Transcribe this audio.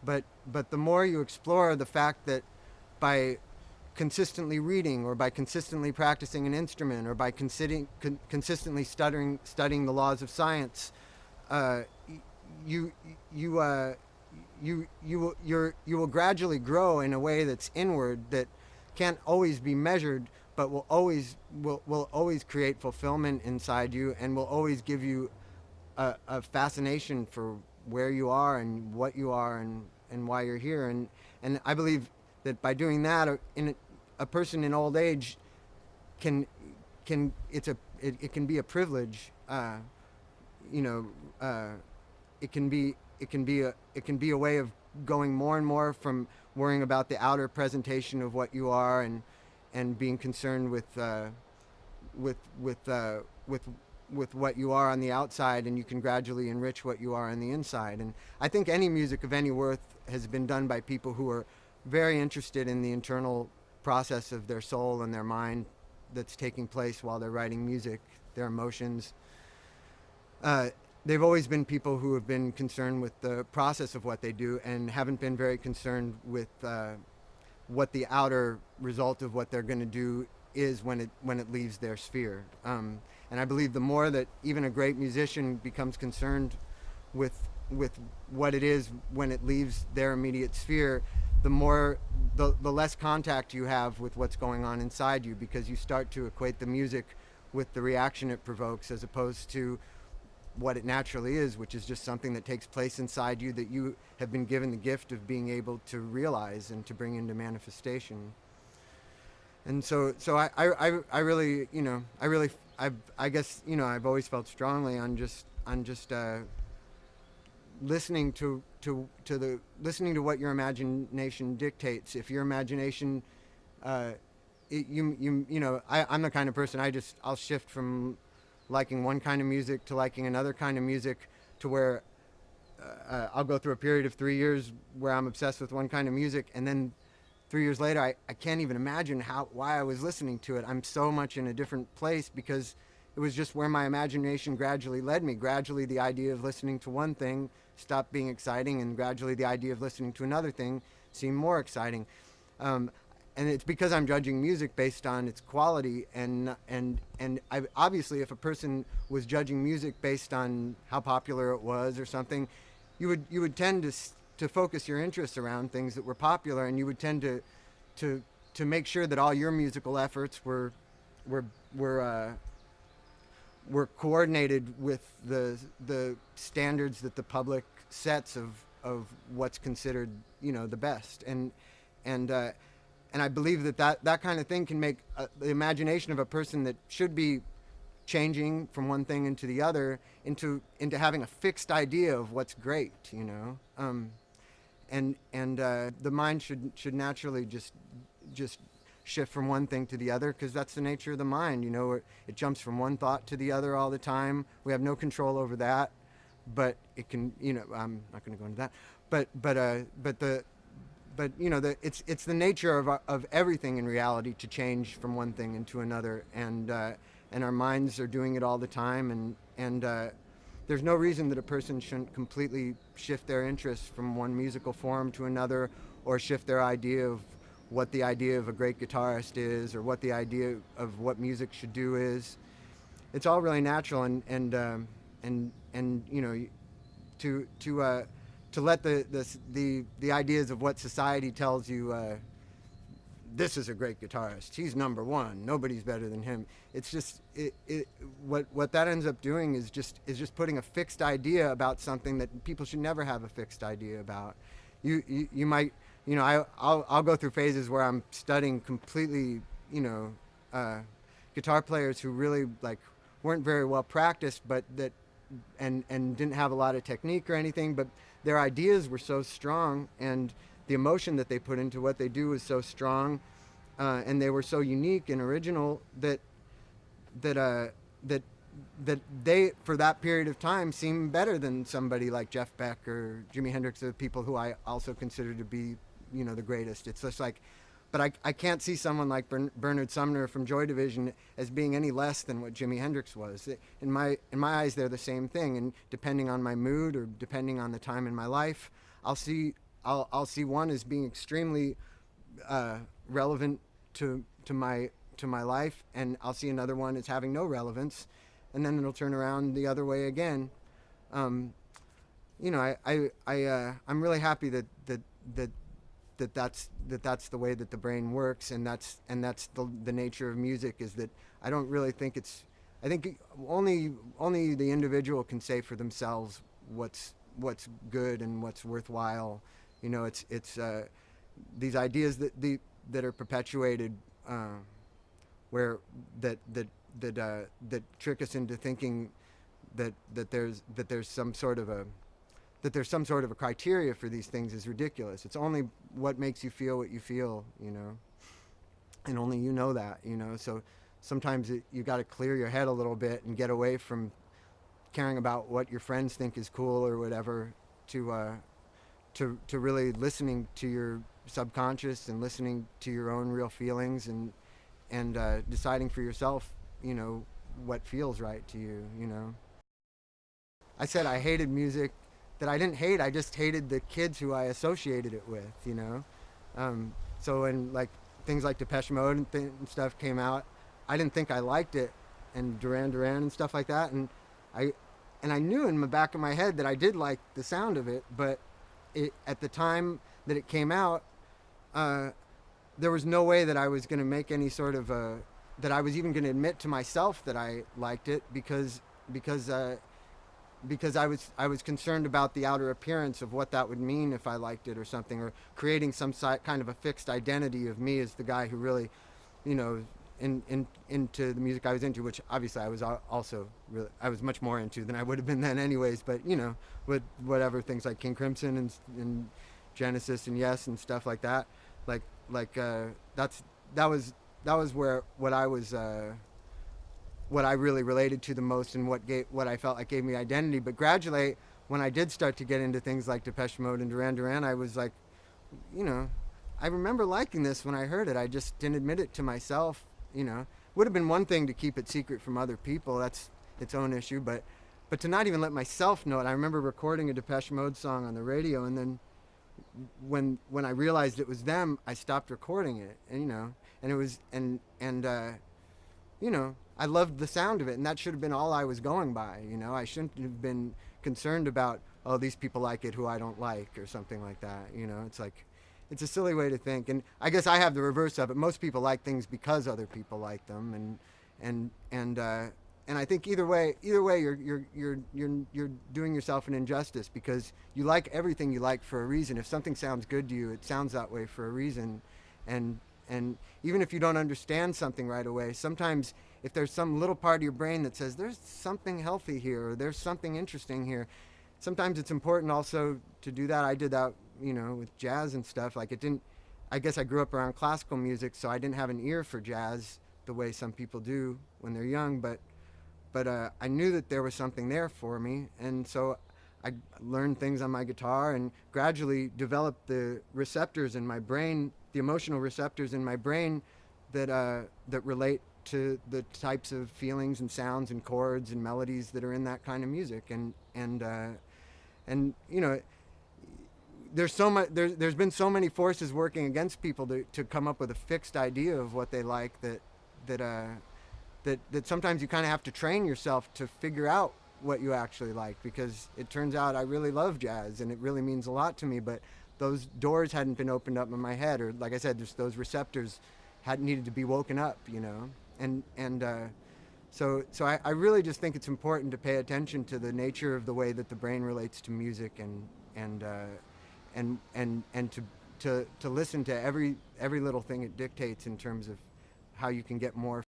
but the more you explore the fact that by consistently reading or by consistently practicing an instrument or by consistently studying the laws of science, uh, you you you will gradually grow in a way that's inward, that can't always be measured, but will always create fulfillment inside you, and will always give you a fascination for where you are and what you are, and why you're here. And I believe that by doing that, a person in old age can it can be a privilege. You know, it can be it can be a way of going more and more from worrying about the outer presentation of what you are, and being concerned with with uh, with with what you are on the outside, and you can gradually enrich what you are on the inside. And I think any music of any worth has been done by people who are very interested in the internal process of their soul and their mind that's taking place while they're writing music, their emotions. Uh, they've always been people who have been concerned with the process of what they do, and haven't been very concerned with what the outer result of what they're going to do is when it leaves their sphere. And I believe the more that even a great musician becomes concerned with what it is when it leaves their immediate sphere, the less contact you have with what's going on inside you, because you start to equate the music with the reaction it provokes, as opposed to what it naturally is, which is just something that takes place inside you that you have been given the gift of being able to realize and to bring into manifestation. And I really, I guess, I've always felt strongly on just listening to what your imagination dictates. If your imagination, I'm the kind of person, I'll shift from liking one kind of music to liking another kind of music, to where I'll go through a period of 3 years where I'm obsessed with one kind of music, and then 3 years later, I can't even imagine why I was listening to it. I'm so much in a different place, because it was just where my imagination gradually led me. Gradually, the idea of listening to one thing stopped being exciting, and gradually, the idea of listening to another thing seemed more exciting. Um, and it's because I'm judging music based on its quality, and obviously, if a person was judging music based on how popular it was or something, you would tend to focus your interests around things that were popular, and you would tend to make sure that all your musical efforts were were uh, were coordinated with the standards that the public sets of what's considered, the best. And I believe that kind of thing can make the imagination of a person that should be changing from one thing into the other, into having a fixed idea of what's great, and the mind should naturally just shift from one thing to the other, because that's the nature of the mind. It jumps from one thought to the other all the time. We have no control over that, but it can. I'm not going to go into that, it's the nature of everything in reality to change from one thing into another, and our minds are doing it all the time, and there's no reason that a person shouldn't completely shift their interests from one musical form to another, or shift their idea of what the idea of a great guitarist is, or what the idea of what music should do is. It's all really natural, and to let the ideas of what society tells you, this is a great guitarist, he's number one, nobody's better than him. It's just what that ends up doing is just putting a fixed idea about something that people should never have a fixed idea about. You might, I'll go through phases where I'm studying completely, guitar players who really weren't very well practiced, but that and didn't have a lot of technique or anything, but their ideas were so strong, and the emotion that they put into what they do was so strong, and they were so unique and original that that uh, that that they, for that period of time, seemed better than somebody like Jeff Beck or Jimi Hendrix, the people who I also consider to be, the greatest. It's just but I can't see someone like Bernard Sumner from Joy Division as being any less than what Jimi Hendrix was. In my eyes, they're the same thing. And depending on my mood, or depending on the time in my life, I'll see I'll see one as being extremely relevant to my life, and I'll see another one as having no relevance, and then it'll turn around the other way again. Um, I'm really happy that that's the way that the brain works, and that's the nature of music, is that I don't really think it's. I think only the individual can say for themselves what's good and what's worthwhile. It's these ideas that are perpetuated, where that trick us into thinking that there's some sort of a criteria for these things is ridiculous. It's only what makes you feel what you feel, and only you know that, So sometimes you got to clear your head a little bit and get away from caring about what your friends think is cool or whatever, to really listening to your subconscious and listening to your own real feelings, and deciding for yourself, what feels right to you. I said I hated music that I didn't hate. I just hated the kids who I associated it with. So when like things like Depeche Mode and stuff came out, I didn't think I liked it, and Duran Duran and stuff like that, and I knew in the back of my head that I did like the sound of it, but at the time that it came out, there was no way that I was going to make any sort of that I was even going to admit to myself that I liked it, because I was concerned about the outer appearance of what that would mean if I liked it or something, or creating some kind of a fixed identity of me as the guy who really, into the music I was into, which obviously I was also really, I was much more into than I would have been then anyways, but with whatever things like King Crimson and Genesis and Yes and stuff like that, that was where what I really related to the most, and what I felt like gave me identity. But gradually, when I did start to get into things like Depeche Mode and Duran Duran, I was like, I remember liking this when I heard it. I just didn't admit it to myself. Would have been one thing to keep it secret from other people. That's its own issue. But to not even let myself know it. I remember recording a Depeche Mode song on the radio, and then when I realized it was them, I stopped recording it. And it was I loved the sound of it, and that should have been all I was going by. I shouldn't have been concerned about, oh, these people like it who I don't like, or something like that. It's like, it's a silly way to think, and I guess I have the reverse of it. Most people like things because other people like them, and I think either way you're doing yourself an injustice, because you like everything you like for a reason. If something sounds good to you, it sounds that way for a reason, and even if you don't understand something right away, sometimes if there's some little part of your brain that says there's something healthy here, or there's something interesting here, sometimes it's important also to do that. I did that, with jazz and stuff. I guess I grew up around classical music, so I didn't have an ear for jazz the way some people do when they're young, but I knew that there was something there for me, and so I learned things on my guitar and gradually developed the receptors in my brain, the emotional receptors in my brain that relate to the types of feelings and sounds and chords and melodies that are in that kind of music. And there's been so many forces working against people to come up with a fixed idea of what they like, that sometimes you kind of have to train yourself to figure out what you actually like, because it turns out I really love jazz and it really means a lot to me, but those doors hadn't been opened up in my head, or like I said, just those receptors had needed to be woken up, so I really just think it's important to pay attention to the nature of the way that the brain relates to music, and to listen to every little thing it dictates in terms of how you can get more